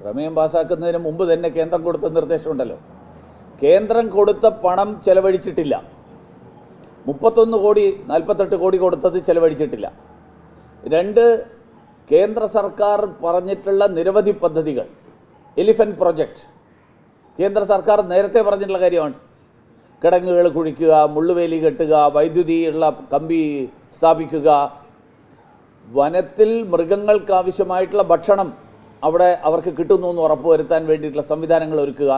പ്രമേയം പാസ്സാക്കുന്നതിന് മുമ്പ് തന്നെ കേന്ദ്രം കൊടുത്ത നിർദ്ദേശമുണ്ടല്ലോ. കേന്ദ്രം കൊടുത്ത പണം ചെലവഴിച്ചിട്ടില്ല. 31 കോടി 48 കോടി കൊടുത്തത് ചെലവഴിച്ചിട്ടില്ല. 2, കേന്ദ്ര സർക്കാർ പറഞ്ഞിട്ടുള്ള നിരവധി പദ്ധതികൾ, എലിഫൻറ്റ് പ്രോജക്റ്റ് കേന്ദ്ര സർക്കാർ നേരത്തെ പറഞ്ഞിട്ടുള്ള കാര്യമാണ്. കിടങ്ങുകൾ കുഴിക്കുക, മുള്ളുവേലി കെട്ടുക, വൈദ്യുതി ഉള്ള കമ്പി സ്ഥാപിക്കുക, വനത്തിൽ മൃഗങ്ങൾക്കാവശ്യമായിട്ടുള്ള ഭക്ഷണം അവിടെ അവർക്ക് കിട്ടുന്നു എന്ന് ഉറപ്പുവരുത്താൻ വേണ്ടിയിട്ടുള്ള സംവിധാനങ്ങൾ ഒരുക്കുക.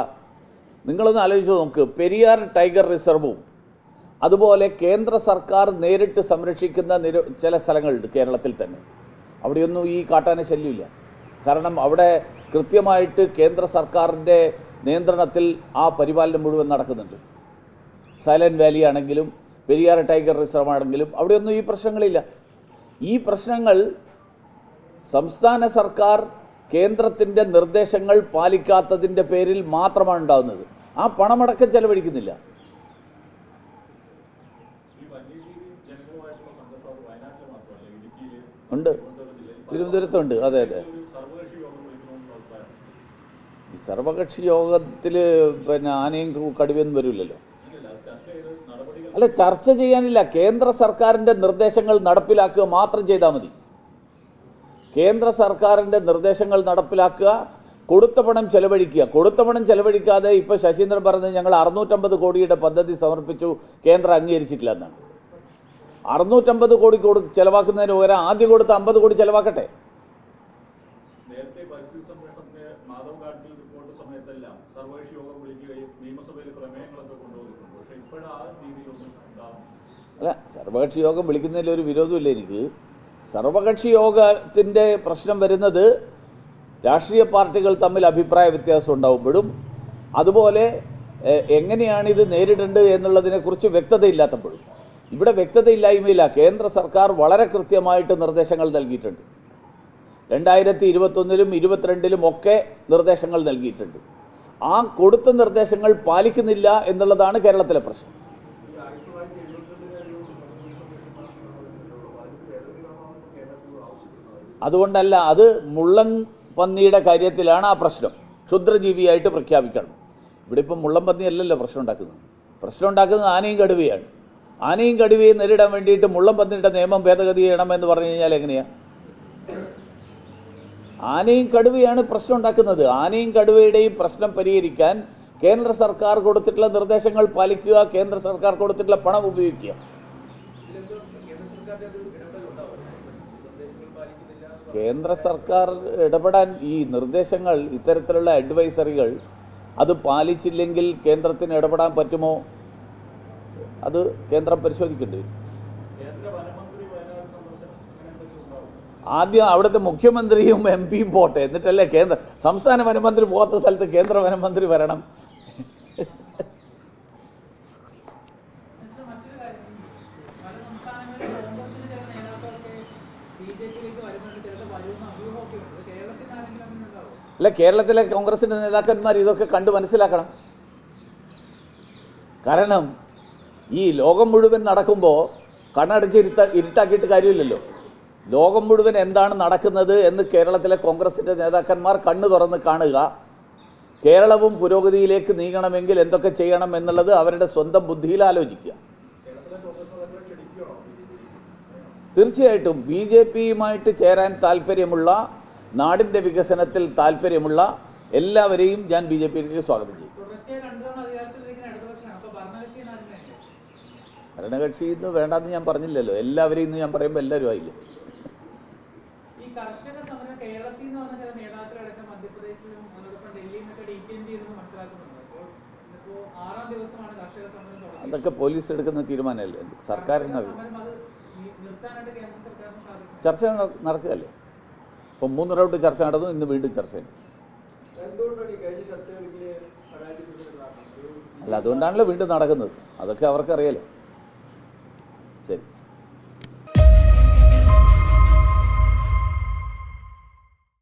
നിങ്ങളൊന്ന് ആലോചിച്ച് നോക്ക്, പെരിയാർ ടൈഗർ റിസർവും അതുപോലെ കേന്ദ്ര സർക്കാർ നേരിട്ട് സംരക്ഷിക്കുന്ന ചില സ്ഥലങ്ങളുണ്ട് കേരളത്തിൽ തന്നെ. അവിടെയൊന്നും ഈ കാട്ടാന ശല്യമില്ല. കാരണം അവിടെ കൃത്യമായിട്ട് കേന്ദ്ര സർക്കാരിൻ്റെ നിയന്ത്രണത്തിൽ ആ പരിപാലനം മുഴുവൻ നടക്കുന്നുണ്ട്. സൈലൻറ്റ് വാലി ആണെങ്കിലും പെരിയാർ ടൈഗർ റിസർവ് ആണെങ്കിലും അവിടെയൊന്നും ഈ പ്രശ്നങ്ങളില്ല. ഈ പ്രശ്നങ്ങൾ സംസ്ഥാന സർക്കാർ കേന്ദ്രത്തിൻ്റെ നിർദ്ദേശങ്ങൾ പാലിക്കാത്തതിൻ്റെ പേരിൽ മാത്രമാണ് ഉണ്ടാകുന്നത്. ആ പണമടക്കം ചെലവഴിക്കുന്നില്ല. ഉണ്ട്, തിരുവനന്തപുരത്തുണ്ട്. അതെ അതെ. ഈ സർവകക്ഷി യോഗത്തിൽ പിന്നെ ആനയും കടുവയൊന്നും വരില്ലല്ലോ. അല്ല, ചർച്ച ചെയ്യാനില്ല. കേന്ദ്ര സർക്കാരിൻ്റെ നിർദ്ദേശങ്ങൾ നടപ്പിലാക്കുക മാത്രം ചെയ്താൽ മതി. കേന്ദ്ര സർക്കാരിൻ്റെ നിർദ്ദേശങ്ങൾ നടപ്പിലാക്കുക, കൊടുത്ത പണം ചെലവഴിക്കുക. കൊടുത്ത പണം ചെലവഴിക്കാതെ ഇപ്പോൾ ശശീന്ദ്രൻ പറഞ്ഞത് ഞങ്ങൾ 650 കോടിയുടെ പദ്ധതി സമർപ്പിച്ചു, കേന്ദ്രം അംഗീകരിച്ചിട്ടില്ല എന്നാണ്. 650 കോടി ചെലവാക്കുന്നതിന് പകരം ആദ്യം കൊടുത്ത 50 കോടി ചെലവാക്കട്ടെ. അല്ല, സർവകക്ഷി യോഗം വിളിക്കുന്നതിൽ ഒരു വിരോധമില്ല എനിക്ക്. സർവകക്ഷി യോഗത്തിൻ്റെ പ്രശ്നം വരുന്നത് രാഷ്ട്രീയ പാർട്ടികൾ തമ്മിൽ അഭിപ്രായ വ്യത്യാസം ഉണ്ടാകുമ്പോഴും അതുപോലെ എങ്ങനെയാണിത് നേരിടേണ്ടത് എന്നുള്ളതിനെക്കുറിച്ച് വ്യക്തതയില്ലാത്തപ്പോഴും. ഇവിടെ വ്യക്തതയില്ലായ്മയില്ല. കേന്ദ്ര സർക്കാർ വളരെ കൃത്യമായിട്ട് നിർദ്ദേശങ്ങൾ നൽകിയിട്ടുണ്ട്. 2021-ലും 2022-ലും ഒക്കെ നിർദ്ദേശങ്ങൾ നൽകിയിട്ടുണ്ട്. ആ കൊടുത്ത നിർദ്ദേശങ്ങൾ പാലിക്കുന്നില്ല എന്നുള്ളതാണ് കേരളത്തിലെ പ്രശ്നം. അതുകൊണ്ടല്ല, അത് മുള്ളൻ പന്നിയുടെ കാര്യത്തിലാണ് ആ പ്രശ്നം. ക്ഷുദ്രജീവിയായിട്ട് പ്രഖ്യാപിക്കണം. ഇവിടെ ഇപ്പം മുള്ളൻ പന്നി അല്ലല്ലോ പ്രശ്നം ഉണ്ടാക്കുന്നത്. പ്രശ്നം ഉണ്ടാക്കുന്നത് ആനയും കടുവയാണ്. ആനയും കടുവയും നേരിടാൻ വേണ്ടിയിട്ട് മുള്ളൻ പന്നിയുടെ നിയമം ഭേദഗതി ചെയ്യണമെന്ന് പറഞ്ഞു കഴിഞ്ഞാൽ എങ്ങനെയാണ്? ആനയും കടുവയാണ് പ്രശ്നം ഉണ്ടാക്കുന്നത്. ആനയും കടുവയുടെയും പ്രശ്നം പരിഹരിക്കാൻ കേന്ദ്ര സർക്കാർ കൊടുത്തിട്ടുള്ള നിർദ്ദേശങ്ങൾ പാലിക്കുക, കേന്ദ്ര സർക്കാർ കൊടുത്തിട്ടുള്ള പണം ഉപയോഗിക്കുക. കേന്ദ്ര സർക്കാർ ഇടപെടാൻ ഈ നിർദ്ദേശങ്ങൾ, ഇത്തരത്തിലുള്ള അഡ്വൈസറികൾ അത് പാലിച്ചില്ലെങ്കിൽ കേന്ദ്രത്തിന് ഇടപെടാൻ പറ്റുമോ? അത് കേന്ദ്രം പരിശോധിക്കേണ്ടി വരും. ആദ്യം അവിടുത്തെ മുഖ്യമന്ത്രിയും MP-യും പോട്ടെ, എന്നിട്ടല്ലേ സംസ്ഥാന വനമന്ത്രി പോകാത്ത സ്ഥലത്ത് കേന്ദ്ര വനമന്ത്രി വരണം. അല്ല, കേരളത്തിലെ കോൺഗ്രസിൻ്റെ നേതാക്കന്മാർ ഇതൊക്കെ കണ്ട് മനസ്സിലാക്കണം. കാരണം ഈ ലോകം മുഴുവൻ നടക്കുമ്പോൾ കണ്ണടച്ച് ഇരുട്ടാക്കിയിട്ട് കാര്യമില്ലല്ലോ. ലോകം മുഴുവൻ എന്താണ് നടക്കുന്നത് എന്ന് കേരളത്തിലെ കോൺഗ്രസിൻ്റെ നേതാക്കന്മാർ കണ്ണു തുറന്ന് കാണുക. കേരളവും പുരോഗതിയിലേക്ക് നീങ്ങണമെങ്കിൽ എന്തൊക്കെ ചെയ്യണം എന്നുള്ളത് അവരുടെ സ്വന്തം ബുദ്ധിയിൽ ആലോചിക്കുക. തീർച്ചയായിട്ടും BJP-യുമായിട്ട് ചേരാൻ താല്പര്യമുള്ള, നാടിൻ്റെ വികസനത്തിൽ താല്പര്യമുള്ള എല്ലാവരെയും ഞാൻ BJP-യിലേക്ക് സ്വാഗതം ചെയ്യും. ഭരണകക്ഷി ഇന്ന് വേണ്ടെന്ന് ഞാൻ പറഞ്ഞില്ലല്ലോ. എല്ലാവരെയും ഇന്ന് ഞാൻ പറയുമ്പോൾ എല്ലാവരും ആയില്ല. അതൊക്കെ പോലീസ് എടുക്കുന്ന തീരുമാനമല്ലേ, സർക്കാരിന് ചർച്ച നടക്കുകയല്ലേ. ഇപ്പം 3 റൗണ്ട് ചർച്ച നടന്നു, ഇന്ന് വീണ്ടും ചർച്ചയുണ്ട്. അല്ല, അതുകൊണ്ടാണല്ലോ വീണ്ടും നടക്കുന്നത്. അതൊക്കെ അവർക്കറിയാലോ. ശരി.